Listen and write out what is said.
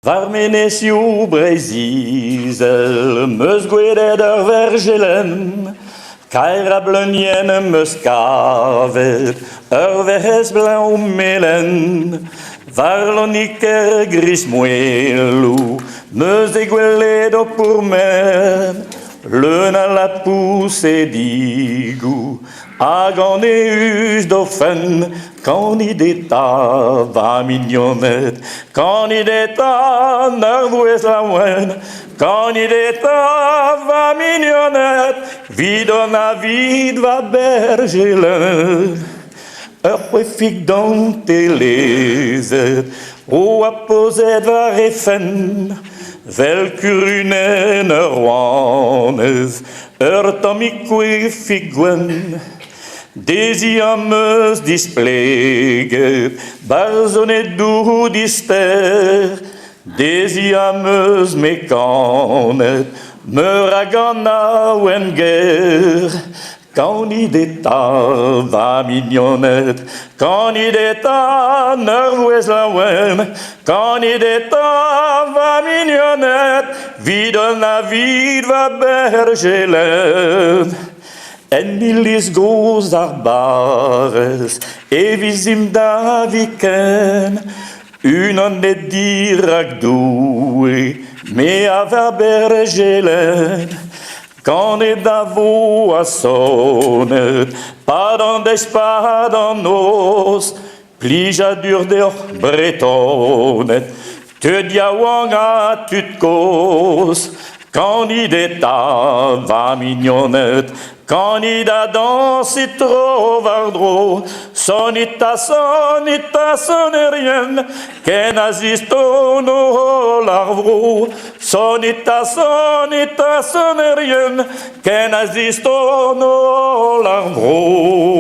Varmenesiu Brezizel, meus gwedet ur vergelen, kaira blunien meus kavet, ur verhez blanc melen, varloniker gris moelou, meus e gwelet o pourmen, leun a la pousse digou, hag an eus do fen, candideta va mignonnet, candideta n'arvouez la moine, candideta va mignonnet, vidon a vid va bergelen. Ur fig don telezet, o a pozet va refen, vel kurunen ur oanez, ur tamikwe figwen, dezi ameus displeget, barzonet dou dister, dezi ameus mekanet, meur a gana oen ger, candideta va mignonnet, candideta n'arvouez la oen, candideta va mignonnet, vidon a vid va bergelen. En illis goz ar barez, e vizim da viken, unan et dirak doue, me a va bergelen. Quand est d'avo a sonnet, pas dans des pas dans nos, plija dur d'or bretonnet, te diawang a tut cause, candideta va mignonnet, candida dans si trovardro, sonita sonerien, qu'en asisto no larvro, sonita sonerien, qu'en asisto no larvro.